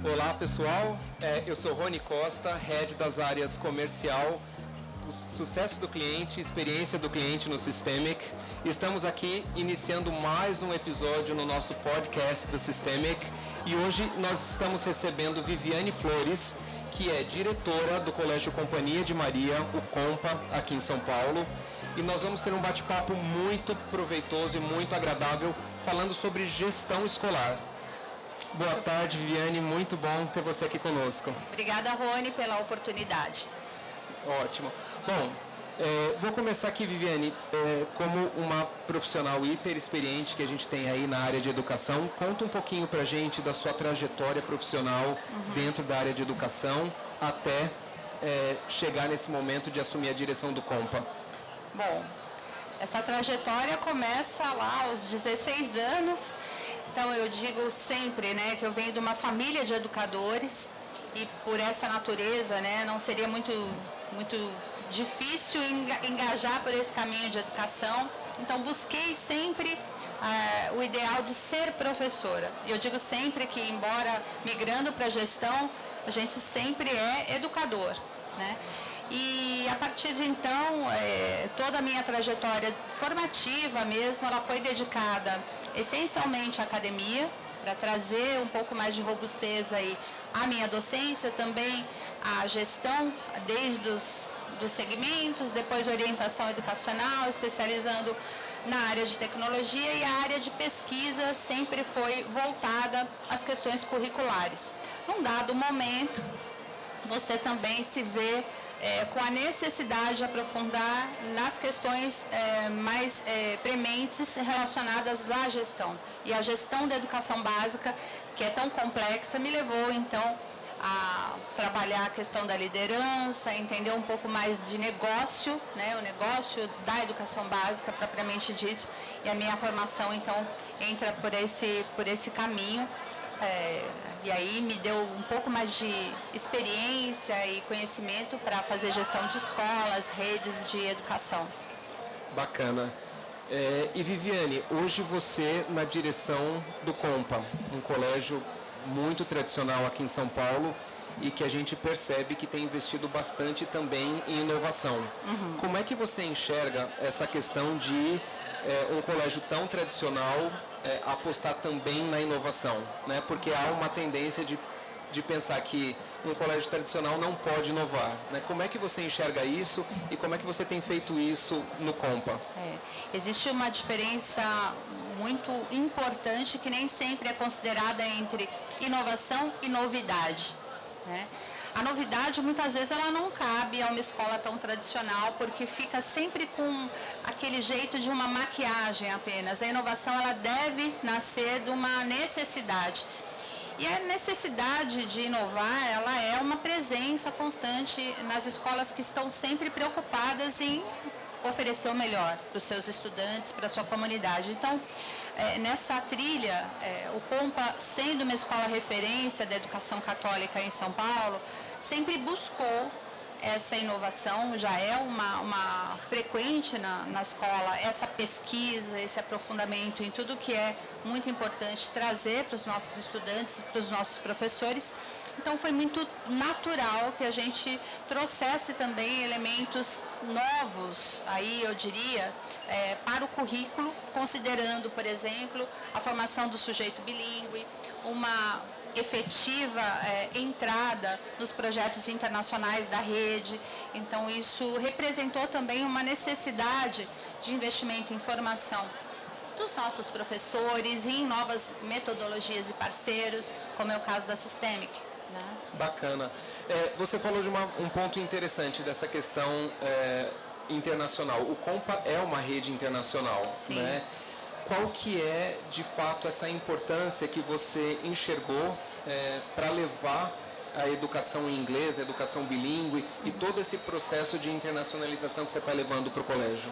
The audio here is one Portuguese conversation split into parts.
Olá pessoal, eu sou Rony Costa, Head das áreas comercial, sucesso do cliente, experiência do cliente no Systemic. Estamos aqui iniciando mais um episódio no nosso podcast do Systemic e hoje nós estamos recebendo Viviane Flores, que é diretora do Colégio Companhia de Maria, o Compa, aqui em São Paulo. E nós vamos ter um bate-papo muito proveitoso e muito agradável falando sobre gestão escolar. Boa tarde, Viviane. Muito bom ter você aqui conosco. Obrigada, Rony, pela oportunidade. Ótimo. Bom, vou começar aqui, Viviane, como uma profissional hiper experiente que a gente tem aí na área de educação. Conta um pouquinho pra gente da sua trajetória profissional dentro da área de educação até chegar nesse momento de assumir a direção do Compa. Bom, essa trajetória começa lá aos 16 anos. Então, eu digo sempre, né, que eu venho de uma família de educadores e por essa natureza, né, não seria muito difícil engajar por esse caminho de educação. Então, busquei sempre o ideal de ser professora. E eu digo sempre que, embora migrando para a gestão, a gente sempre é educador, né? E a partir de então, toda a minha trajetória formativa mesmo, ela foi dedicada essencialmente à academia, para trazer um pouco mais de robustez aí à minha docência, também à gestão, desde dos segmentos, depois orientação educacional, especializando na área de tecnologia, e a área de pesquisa sempre foi voltada às questões curriculares. Num dado momento, você também se vê com a necessidade de aprofundar nas questões mais prementes relacionadas à gestão. E a gestão da educação básica, que é tão complexa, me levou, então, a trabalhar a questão da liderança, entender um pouco mais de negócio, né, o negócio da educação básica, propriamente dito, e a minha formação, então, entra por esse caminho. E aí me deu um pouco mais de experiência e conhecimento para fazer gestão de escolas, redes de educação. Bacana. E Viviane, hoje você na direção do Compa, um colégio muito tradicional aqui em São Paulo. Sim. E que a gente percebe que tem investido bastante também em inovação. Como é que você enxerga essa questão de um colégio tão tradicional apostar também na inovação, né? Porque há uma tendência de pensar que um colégio tradicional não pode inovar, né? Como é que você enxerga isso e como é que você tem feito isso no Compa? Existe uma diferença muito importante que nem sempre é considerada entre inovação e novidade, né? A novidade, muitas vezes, ela não cabe a uma escola tão tradicional, porque fica sempre com aquele jeito de uma maquiagem apenas. A inovação, ela deve nascer de uma necessidade. E a necessidade de inovar, ela é uma presença constante nas escolas que estão sempre preocupadas em oferecer o melhor para os seus estudantes, para a sua comunidade. Então, nessa trilha, o Compa, sendo uma escola referência da educação católica em São Paulo, sempre buscou essa inovação, já é uma frequente na escola, essa pesquisa, esse aprofundamento em tudo que é muito importante trazer para os nossos estudantes, para os nossos professores. Então, foi muito natural que a gente trouxesse também elementos novos, aí eu diria, para o currículo, considerando, por exemplo, a formação do sujeito bilíngue, uma efetiva entrada nos projetos internacionais da rede. Então, isso representou também uma necessidade de investimento em formação dos nossos professores e em novas metodologias e parceiros, como é o caso da Systemic, né? Bacana. Você falou de um ponto interessante dessa questão internacional. O Compa é uma rede internacional, sim, né? Qual que é, de fato, essa importância que você enxergou para levar a educação em inglês, a educação bilíngue e todo esse processo de internacionalização que você está levando para o colégio?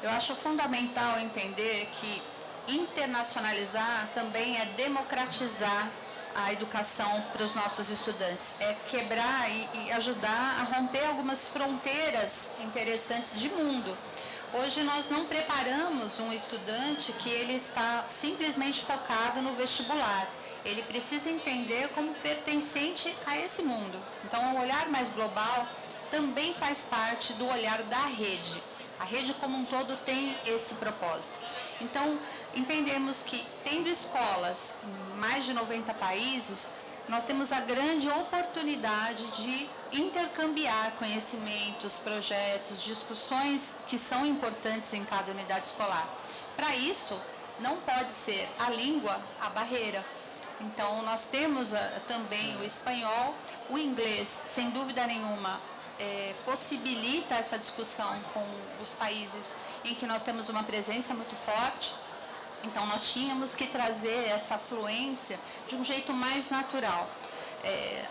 Eu acho fundamental entender que internacionalizar também é democratizar a educação para os nossos estudantes, é quebrar e ajudar a romper algumas fronteiras interessantes de mundo. Hoje nós não preparamos um estudante que ele está simplesmente focado no vestibular. Ele precisa entender como pertencente a esse mundo. Então, o olhar mais global também faz parte do olhar da rede. A rede como um todo tem esse propósito. Então, entendemos que, tendo escolas em mais de 90 países, nós temos a grande oportunidade de intercambiar conhecimentos, projetos, discussões que são importantes em cada unidade escolar. Para isso, não pode ser a língua a barreira. Então, nós temos também o espanhol, o inglês, sem dúvida nenhuma, possibilita essa discussão com os países em que nós temos uma presença muito forte. Então, nós tínhamos que trazer essa fluência de um jeito mais natural.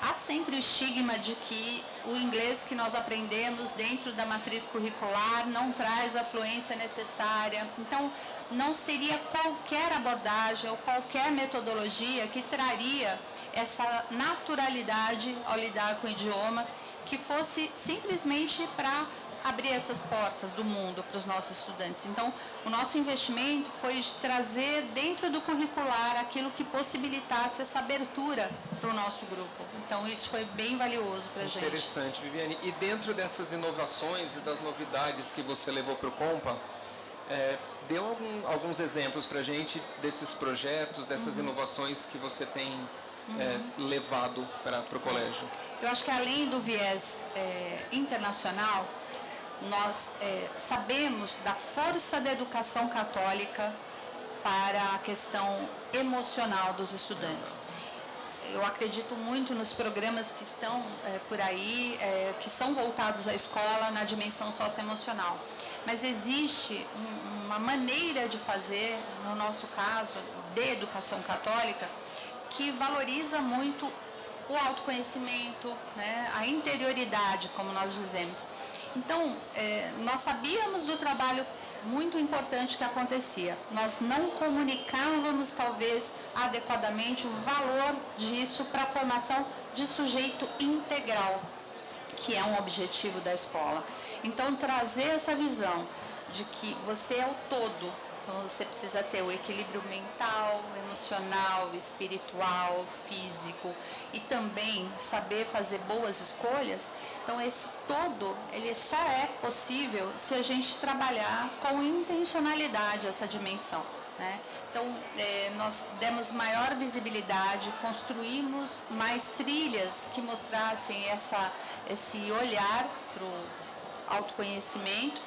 Há sempre o estigma de que o inglês que nós aprendemos dentro da matriz curricular não traz a fluência necessária. Então, não seria qualquer abordagem ou qualquer metodologia que traria essa naturalidade ao lidar com o idioma, que fosse simplesmente para abrir essas portas do mundo para os nossos estudantes. Então, o nosso investimento foi de trazer dentro do curricular aquilo que possibilitasse essa abertura para o nosso grupo. Então, isso foi bem valioso para a gente. Interessante, Viviane. E dentro dessas inovações e das novidades que você levou para o Compa, deu alguns exemplos para a gente desses projetos, dessas inovações que você tem levado para o colégio? Eu acho que além do viés internacional, nós sabemos da força da educação católica para a questão emocional dos estudantes. Eu acredito muito nos programas que estão por aí, que são voltados à escola na dimensão socioemocional. Mas existe uma maneira de fazer, no nosso caso, de educação católica, que valoriza muito o autoconhecimento, né, a interioridade, como nós dizemos. Então, nós sabíamos do trabalho muito importante que acontecia. Nós não comunicávamos, talvez, adequadamente o valor disso para a formação de sujeito integral, que é um objetivo da escola. Então, trazer essa visão de que você é o todo. Então, você precisa ter o equilíbrio mental, emocional, espiritual, físico e também saber fazer boas escolhas. Então, esse todo, ele só é possível se a gente trabalhar com intencionalidade essa dimensão, né? Então, nós demos maior visibilidade, construímos mais trilhas que mostrassem esse olhar para o autoconhecimento.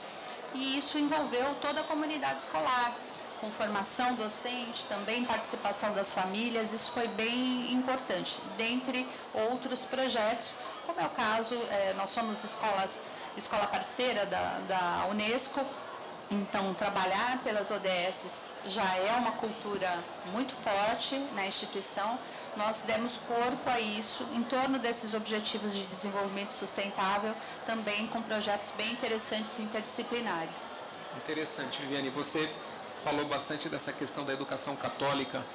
E isso envolveu toda a comunidade escolar, com formação docente, também participação das famílias. Isso foi bem importante, dentre outros projetos, como é o caso, nós somos escola parceira da Unesco, então trabalhar pelas ODS já é uma cultura muito forte na instituição. Nós demos corpo a isso em torno desses objetivos de desenvolvimento sustentável, também com projetos bem interessantes e interdisciplinares. Interessante, Viviane. Você falou bastante dessa questão da educação católica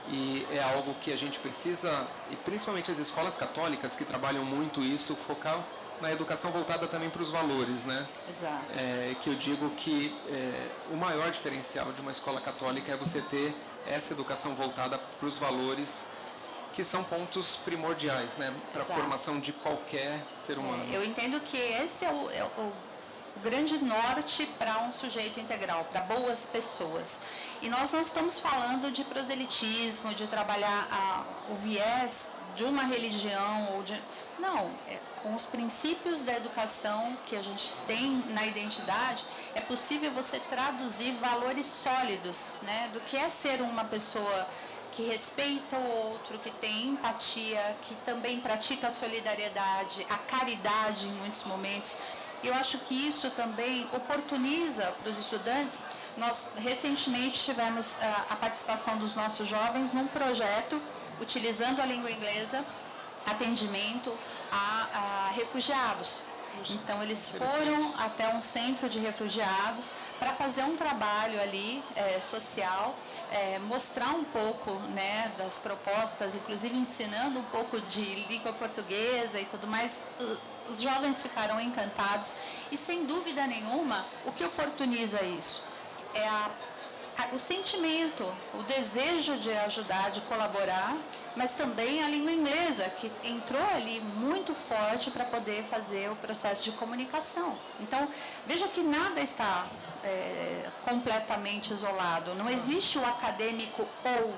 e é algo que a gente precisa, e principalmente as escolas católicas que trabalham muito isso, focar na educação voltada também para os valores, né? Exato. Que eu digo que o maior diferencial de uma escola católica é você ter essa educação voltada para os valores, que são pontos primordiais, né, para a formação de qualquer ser humano. Eu entendo que esse é o grande norte para um sujeito integral, para boas pessoas. E nós não estamos falando de proselitismo, de trabalhar o viés de uma religião ou de... Não, com os princípios da educação que a gente tem na identidade, é possível você traduzir valores sólidos, né, do que é ser uma pessoa que respeita o outro, que tem empatia, que também pratica a solidariedade, a caridade em muitos momentos. Eu acho que isso também oportuniza para os estudantes. Nós recentemente tivemos a participação dos nossos jovens num projeto utilizando a língua inglesa, atendimento a refugiados. Então, eles foram até um centro de refugiados para fazer um trabalho ali social, mostrar um pouco, né, das propostas, inclusive ensinando um pouco de língua portuguesa e tudo mais, os jovens ficaram encantados e, sem dúvida nenhuma, o que oportuniza isso é o sentimento, o desejo de ajudar, de colaborar, mas também a língua inglesa, que entrou ali muito forte para poder fazer o processo de comunicação. Então, veja que nada está completamente isolado. Não existe o acadêmico ou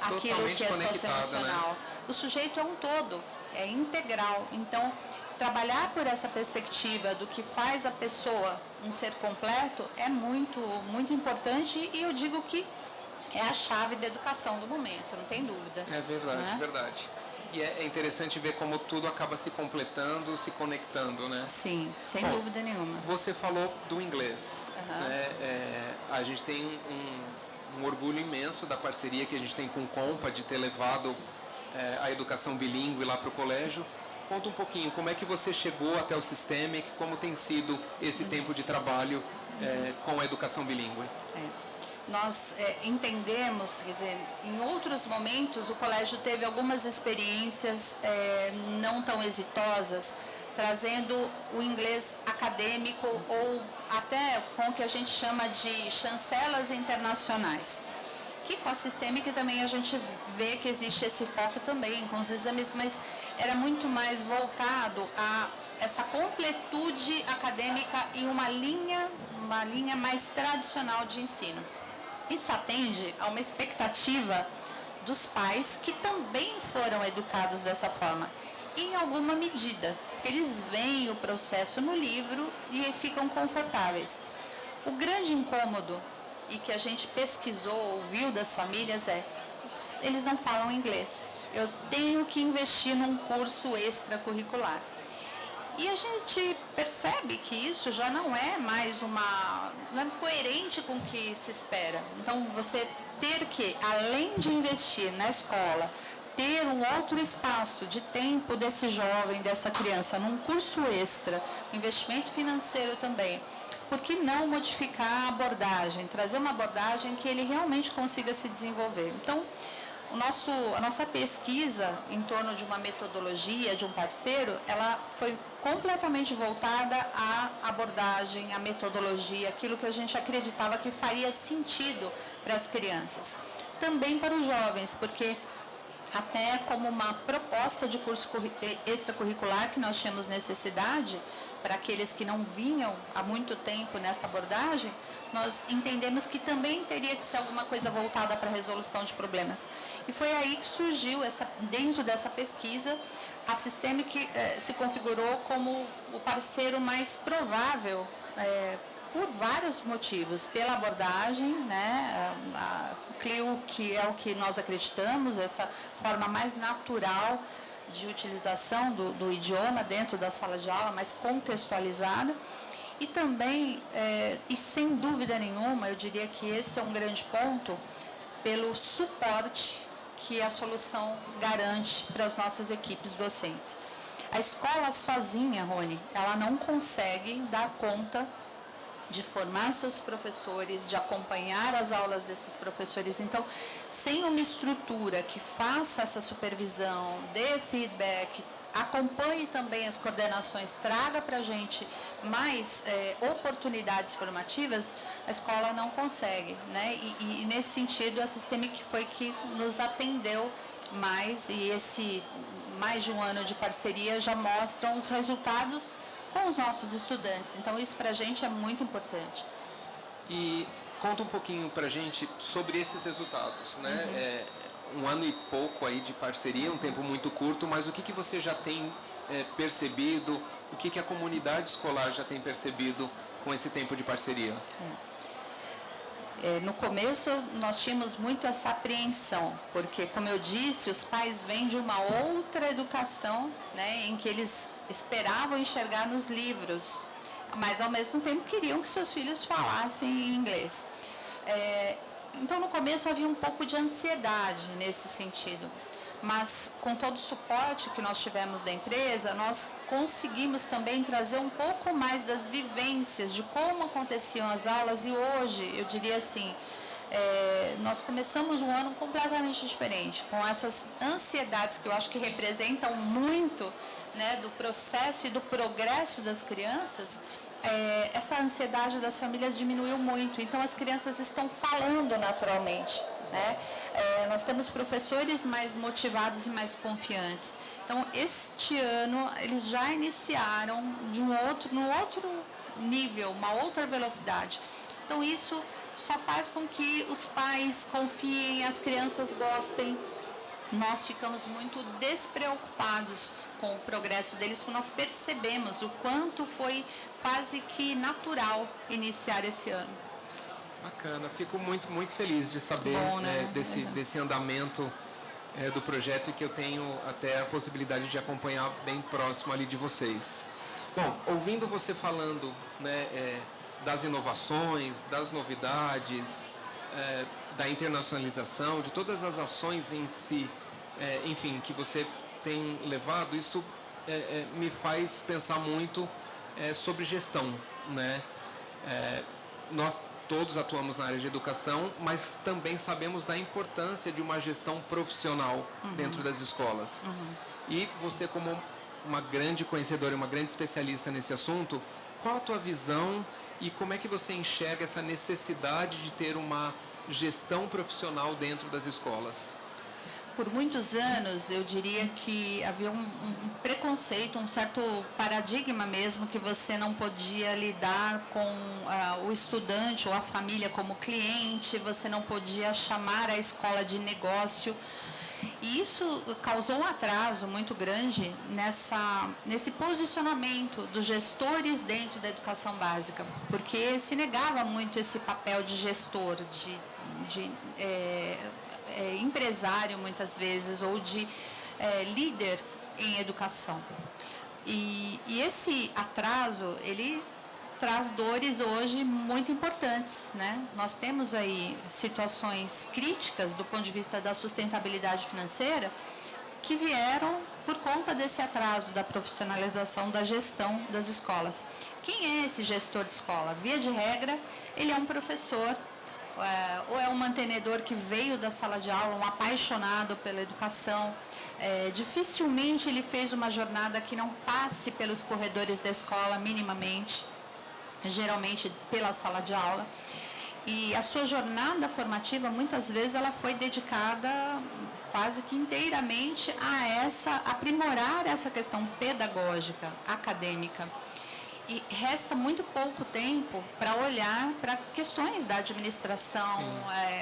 aquilo que é socioemocional. Né? O sujeito é um todo, é integral. Então, trabalhar por essa perspectiva do que faz a pessoa um ser completo é muito, muito importante, e eu digo que é a chave da educação do momento, não tem dúvida. É verdade, né? Verdade. E é interessante ver como tudo acaba se completando, se conectando, né? Sim, sem dúvida nenhuma. Você falou do inglês. Né? A gente tem um orgulho imenso da parceria que a gente tem com o Compa, de ter levado a educação bilíngue lá para o colégio. Conta um pouquinho, como é que você chegou até o Systemic, como tem sido esse tempo de trabalho com a educação bilíngue? Nós entendemos, quer dizer, em outros momentos o colégio teve algumas experiências não tão exitosas, trazendo o inglês acadêmico ou até com o que a gente chama de chancelas internacionais. Que com a Systemic também a gente vê que existe esse foco também com os exames, mas era muito mais voltado a essa completude acadêmica e uma linha mais tradicional de ensino. Isso atende a uma expectativa dos pais que também foram educados dessa forma, em alguma medida. Eles veem o processo no livro e ficam confortáveis. O grande incômodo, e que a gente pesquisou, ouviu das famílias, eles não falam inglês. Eu tenho que investir num curso extracurricular. E a gente percebe que isso já não é mais não é coerente com o que se espera. Então, você ter que, além de investir na escola, ter um outro espaço de tempo desse jovem, dessa criança, num curso extra, investimento financeiro também, por que não modificar a abordagem, trazer uma abordagem que ele realmente consiga se desenvolver? Então, a nossa pesquisa em torno de uma metodologia, de um parceiro, ela foi completamente voltada à abordagem, à metodologia, aquilo que a gente acreditava que faria sentido para as crianças. Também para os jovens, porque até como uma proposta de curso extracurricular que nós tínhamos necessidade, para aqueles que não vinham há muito tempo nessa abordagem, nós entendemos que também teria que ser alguma coisa voltada para a resolução de problemas. E foi aí que surgiu, dentro dessa pesquisa, a Systemic se configurou como o parceiro mais provável, por vários motivos. Pela abordagem, né, a CLIO, que é o que nós acreditamos, essa forma mais natural de utilização do idioma dentro da sala de aula, mais contextualizada. E também, e sem dúvida nenhuma, eu diria que esse é um grande ponto, pelo suporte que a solução garante para as nossas equipes docentes. A escola sozinha, Rony, ela não consegue dar conta de formar seus professores, de acompanhar as aulas desses professores. Então, sem uma estrutura que faça essa supervisão, dê feedback, acompanhe também as coordenações, traga para a gente mais oportunidades formativas, a escola não consegue, né? E nesse sentido, a Systemic foi que nos atendeu mais, e esse mais de um ano de parceria já mostram os resultados com os nossos estudantes. Então, isso para a gente é muito importante. E conta um pouquinho para a gente sobre esses resultados, né? Um ano e pouco aí de parceria, um tempo muito curto, mas o que você já tem percebido, o que a comunidade escolar já tem percebido com esse tempo de parceria? No começo, nós tínhamos muito essa apreensão, porque, como eu disse, os pais vêm de uma outra educação, né, em que eles esperavam enxergar nos livros, mas, ao mesmo tempo, queriam que seus filhos falassem inglês. Então, no começo, havia um pouco de ansiedade nesse sentido, mas com todo o suporte que nós tivemos da empresa, nós conseguimos também trazer um pouco mais das vivências de como aconteciam as aulas, e hoje, eu diria assim, nós começamos um ano completamente diferente, com essas ansiedades que eu acho que representam muito, né, do processo e do progresso das crianças. Essa ansiedade das famílias diminuiu muito, então as crianças estão falando naturalmente, né? Nós temos professores mais motivados e mais confiantes. Então, este ano, eles já iniciaram no outro nível, uma outra velocidade. Então, isso só faz com que os pais confiem, as crianças gostem. Nós ficamos muito despreocupados com o progresso deles, porque nós percebemos o quanto foi quase que natural iniciar esse ano. Bacana, fico muito, muito feliz de saber desse andamento do projeto, e que eu tenho até a possibilidade de acompanhar bem próximo ali de vocês. Bom, ouvindo você falando, né, das inovações, das novidades, da internacionalização, de todas as ações em si, enfim, que você tem levado, isso me faz pensar muito sobre gestão, né? Nós todos atuamos na área de educação, mas também sabemos da importância de uma gestão profissional dentro das escolas. E você, como uma grande conhecedora, uma grande especialista nesse assunto, qual a tua visão e como é que você enxerga essa necessidade de ter uma gestão profissional dentro das escolas? Por muitos anos, eu diria que havia um preconceito, um certo paradigma mesmo, que você não podia lidar com o estudante ou a família como cliente, você não podia chamar a escola de negócio. E isso causou um atraso muito grande nesse posicionamento dos gestores dentro da educação básica, porque se negava muito esse papel de gestor, de empresário muitas vezes, ou de líder em educação. E esse atraso, ele traz dores hoje muito importantes, né? Nós temos aí situações críticas do ponto de vista da sustentabilidade financeira que vieram por conta desse atraso da profissionalização da gestão das escolas. Quem é esse gestor de escola? Via de regra, ele é um professor, ou é um mantenedor que veio da sala de aula, um apaixonado pela educação. Dificilmente ele fez uma jornada que não passe pelos corredores da escola minimamente, geralmente pela sala de aula. E a sua jornada formativa, muitas vezes, ela foi dedicada quase que inteiramente a aprimorar essa questão pedagógica, acadêmica. E resta muito pouco tempo para olhar para questões da administração,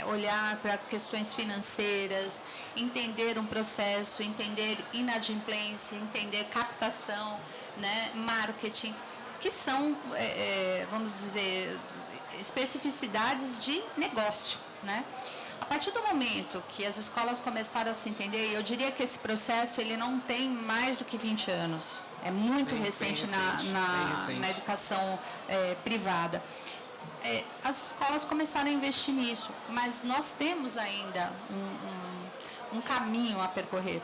olhar para questões financeiras, entender um processo, entender inadimplência, entender captação, né, marketing, que são, vamos dizer, especificidades de negócio, né? A partir do momento que as escolas começaram a se entender, eu diria que esse processo ele não tem mais do que 20 anos. É muito recente na educação privada. As escolas começaram a investir nisso, mas nós temos ainda um caminho a percorrer.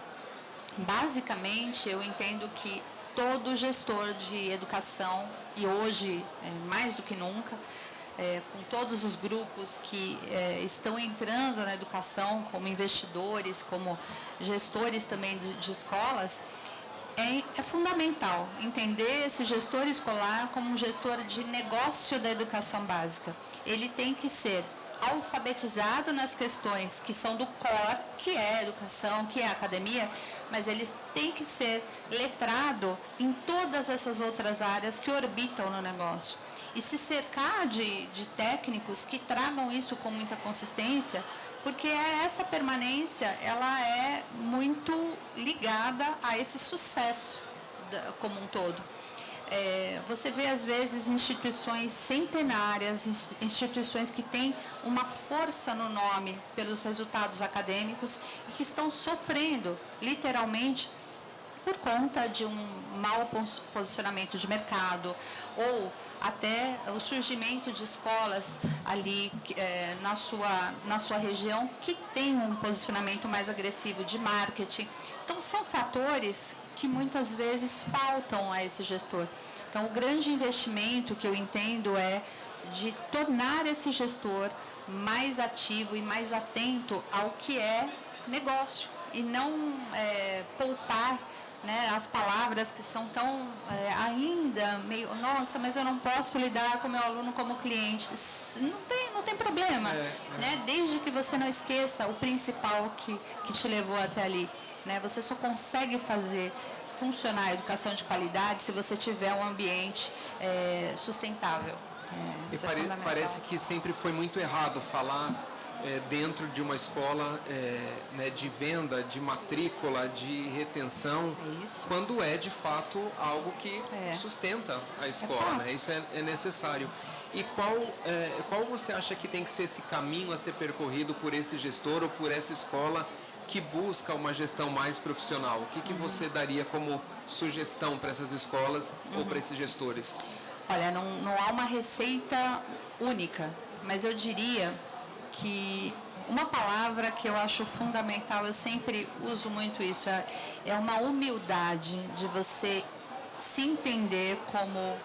Basicamente, eu entendo que todo gestor de educação, e hoje mais do que nunca, com todos os grupos que estão entrando na educação, como investidores, como gestores também de escolas, é fundamental entender esse gestor escolar como um gestor de negócio da educação básica. Ele tem que ser alfabetizado nas questões que são do core, que é a educação, que é a academia, mas ele tem que ser letrado em todas essas outras áreas que orbitam no negócio. E se cercar de técnicos que tragam isso com muita consistência, porque essa permanência ela é muito ligada a esse sucesso como um todo. Você vê, às vezes, instituições centenárias, instituições que têm uma força no nome pelos resultados acadêmicos e que estão sofrendo, literalmente, por conta de um mau posicionamento de mercado, ou até o surgimento de escolas ali na sua região que tem um posicionamento mais agressivo de marketing. Então, são fatores que muitas vezes faltam a esse gestor. Então, o grande investimento que eu entendo é de tornar esse gestor mais ativo e mais atento ao que é negócio e não poupar, né, as palavras que são tão ainda meio, nossa, mas eu não posso lidar com o meu aluno como cliente. Não tem problema, né? Desde que você não esqueça o principal que te levou até ali, né? Você só consegue fazer funcionar a educação de qualidade se você tiver um ambiente sustentável. E parece que sempre foi muito errado falar dentro de uma escola né, de venda, de matrícula, de retenção, quando é de fato algo que sustenta a escola, né? Isso é necessário. E qual você acha que tem que ser esse caminho a ser percorrido por esse gestor ou por essa escola que busca uma gestão mais profissional? O que você daria como sugestão para essas escolas ou para esses gestores? Olha, não há uma receita única, mas eu diria que uma palavra que eu acho fundamental, eu sempre uso muito isso, é uma humildade de você se entender como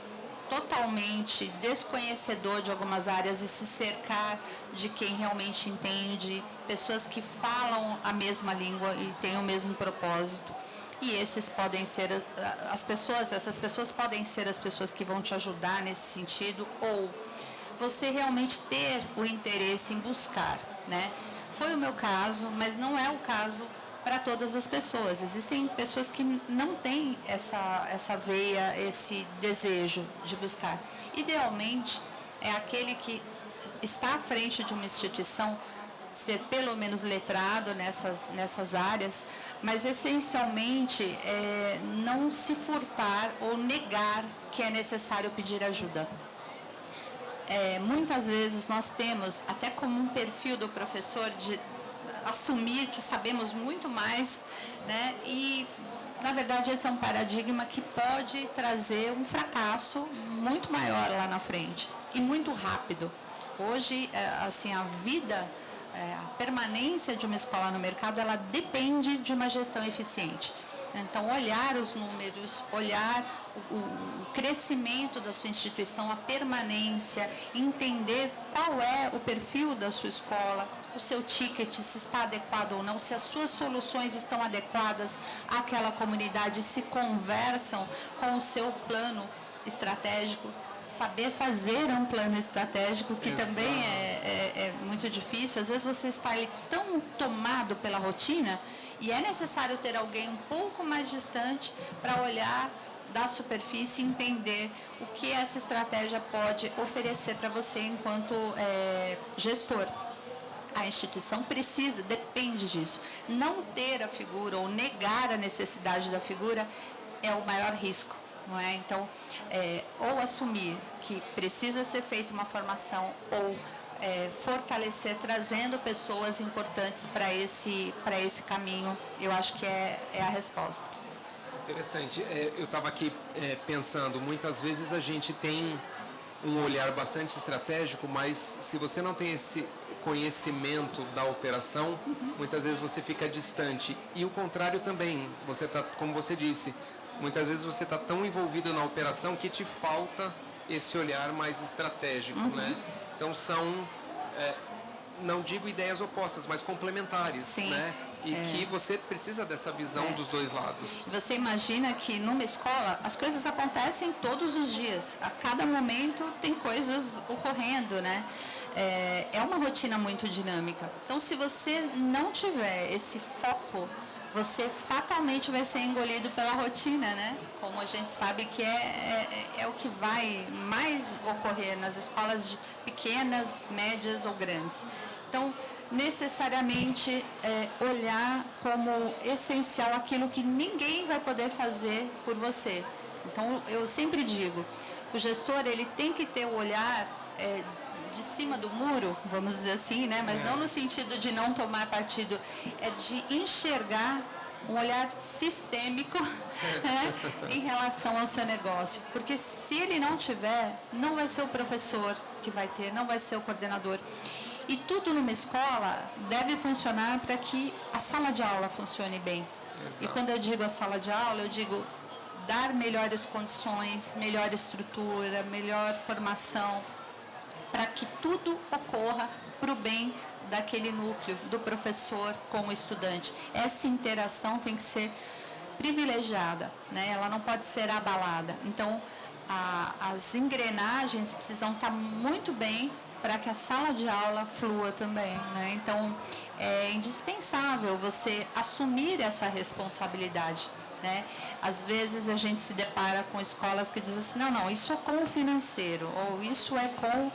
totalmente desconhecedor de algumas áreas e se cercar de quem realmente entende, pessoas que falam a mesma língua e têm o mesmo propósito. E esses podem ser essas pessoas podem ser as pessoas que vão te ajudar nesse sentido, ou você realmente ter o interesse em buscar, né? Foi o meu caso, mas não é o caso para todas as pessoas. Existem pessoas que não têm essa veia, esse desejo de buscar. Idealmente, é aquele que está à frente de uma instituição, ser pelo menos letrado nessas áreas, mas essencialmente não se furtar ou negar que é necessário pedir ajuda. Muitas vezes nós temos, até como um perfil do professor, de assumir que sabemos muito mais, né? E, na verdade, esse é um paradigma que pode trazer um fracasso muito maior lá na frente e muito rápido. Hoje, assim, a vida, a permanência de uma escola no mercado, ela depende de uma gestão eficiente. Então, olhar os números, olhar o crescimento da sua instituição, a permanência, entender qual é o perfil da sua escola, o seu ticket, se está adequado ou não, se as suas soluções estão adequadas àquela comunidade, se conversam com o seu plano estratégico. Saber fazer um plano estratégico, que também é muito difícil. Às vezes você está ali tão tomado pela rotina e é necessário ter alguém um pouco mais distante para olhar da superfície e entender o que essa estratégia pode oferecer para você enquanto gestor. A instituição depende disso. Não ter a figura ou negar a necessidade da figura é o maior risco. Não é? Então, ou assumir que precisa ser feita uma formação ou fortalecer, trazendo pessoas importantes para esse caminho, eu acho que é a resposta. Interessante. Eu estava aqui pensando, muitas vezes a gente tem um olhar bastante estratégico, mas se você não tem esse conhecimento da operação, muitas vezes você fica distante. E o contrário também, como você disse, muitas vezes você está tão envolvido na operação que te falta esse olhar mais estratégico, né? Então são, não digo ideias opostas, mas complementares, sim, né? E que você precisa dessa visão dos dois lados. Você imagina que numa escola as coisas acontecem todos os dias. A cada momento tem coisas ocorrendo, né? É uma rotina muito dinâmica. Então, se você não tiver esse foco, você fatalmente vai ser engolido pela rotina, né? Como a gente sabe que é o que vai mais ocorrer nas escolas pequenas, médias ou grandes. Então, necessariamente olhar como essencial aquilo que ninguém vai poder fazer por você. Então, eu sempre digo, o gestor ele tem que ter o olhar de cima do muro, vamos dizer assim, né? Mas não no sentido de não tomar partido, é de enxergar um olhar sistêmico né, em relação ao seu negócio. Porque se ele não tiver, não vai ser o professor que vai ter, não vai ser o coordenador. E tudo numa escola deve funcionar para que a sala de aula funcione bem. Exato. E quando eu digo a sala de aula, eu digo dar melhores condições, melhor estrutura, melhor formação. para que tudo ocorra para o bem daquele núcleo, do professor com o estudante. Essa interação tem que ser privilegiada, né? Ela não pode ser abalada. Então, as engrenagens precisam estar muito bem para que a sala de aula flua também, né? Então, é indispensável você assumir essa responsabilidade, né? Às vezes a gente se depara com escolas que dizem assim, não, isso é com o financeiro, ou isso é com...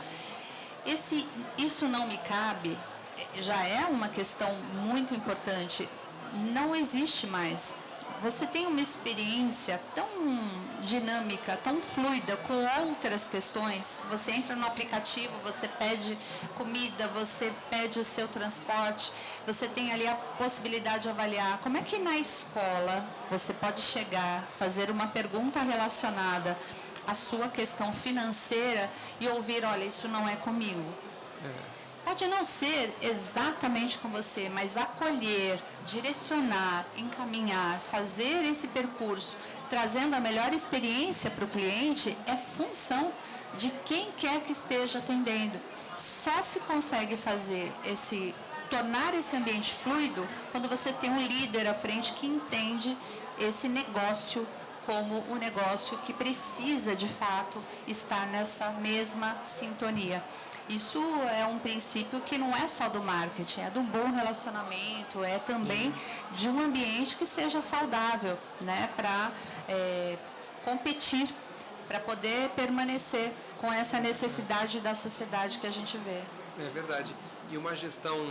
Isso não me cabe, já é uma questão muito importante. Não existe mais. Você tem uma experiência tão dinâmica, tão fluida com outras questões. Você entra no aplicativo, você pede comida, você pede o seu transporte, você tem ali a possibilidade de avaliar. Como é que na escola você pode chegar, fazer uma pergunta relacionada à sua questão financeira e ouvir, olha, isso não é comigo. Pode não ser exatamente com você, mas acolher, direcionar, encaminhar, fazer esse percurso, trazendo a melhor experiência para o cliente, é função de quem quer que esteja atendendo. Só se consegue fazer tornar esse ambiente fluido quando você tem um líder à frente que entende esse negócio como um negócio que precisa, de fato, estar nessa mesma sintonia. Isso é um princípio que não é só do marketing, é do bom relacionamento, é também de um ambiente que seja saudável, né, para competir, para poder permanecer com essa necessidade da sociedade que a gente vê. É verdade. E uma gestão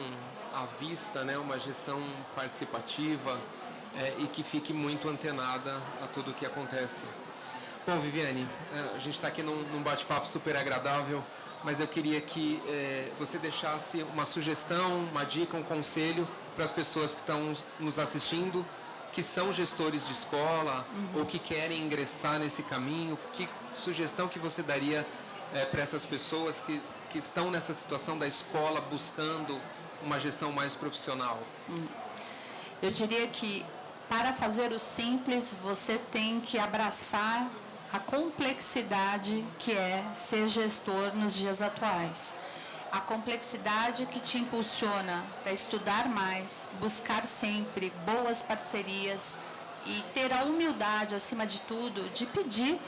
à vista, né, uma gestão participativa e que fique muito antenada a tudo o que acontece. Bom, Viviane, a gente está aqui num bate-papo super agradável, mas eu queria que você deixasse uma sugestão, uma dica, um conselho para as pessoas que estão nos assistindo, que são gestores de escola ou que querem ingressar nesse caminho. Que sugestão que você daria para essas pessoas que estão nessa situação da escola buscando uma gestão mais profissional? Eu diria que para fazer o simples, você tem que abraçar a complexidade que é ser gestor nos dias atuais. A complexidade que te impulsiona para estudar mais, buscar sempre boas parcerias e ter a humildade, acima de tudo, de pedir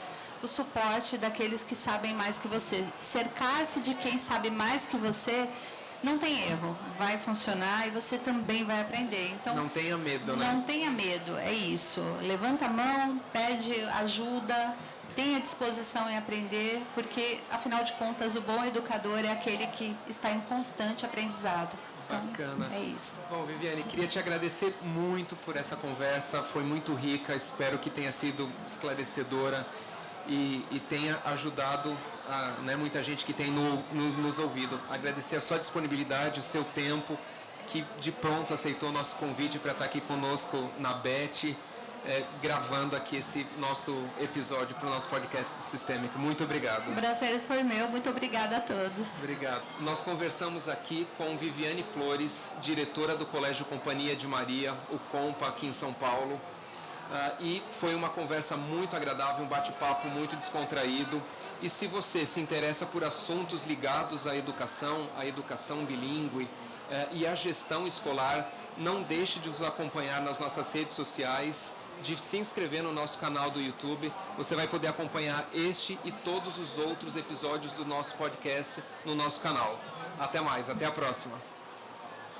o suporte daqueles que sabem mais que você. Cercar-se de quem sabe mais que você, não tem erro, vai funcionar e você também vai aprender. Então, não tenha medo, né? Não tenha medo, é isso. Levanta a mão, pede ajuda, tenha disposição em aprender, porque, afinal de contas, o bom educador é aquele que está em constante aprendizado. Então, bacana. É isso. Bom, Viviane, queria te agradecer muito por essa conversa, foi muito rica, espero que tenha sido esclarecedora e tenha ajudado muita gente que tem nos ouvido. Agradecer a sua disponibilidade, o seu tempo, que de pronto aceitou o nosso convite para estar aqui conosco na BET, gravando aqui esse nosso episódio para o nosso podcast Sistêmico. Muito obrigado. O prazer foi meu, muito obrigada a todos. Obrigado. Nós conversamos aqui com Viviane Flores, diretora do Colégio Companhia de Maria, o COMPA, aqui em São Paulo. E foi uma conversa muito agradável, um bate-papo muito descontraído. E se você se interessa por assuntos ligados à educação bilíngue e à gestão escolar, não deixe de nos acompanhar nas nossas redes sociais, de se inscrever no nosso canal do YouTube. Você vai poder acompanhar este e todos os outros episódios do nosso podcast no nosso canal. Até mais, até a próxima.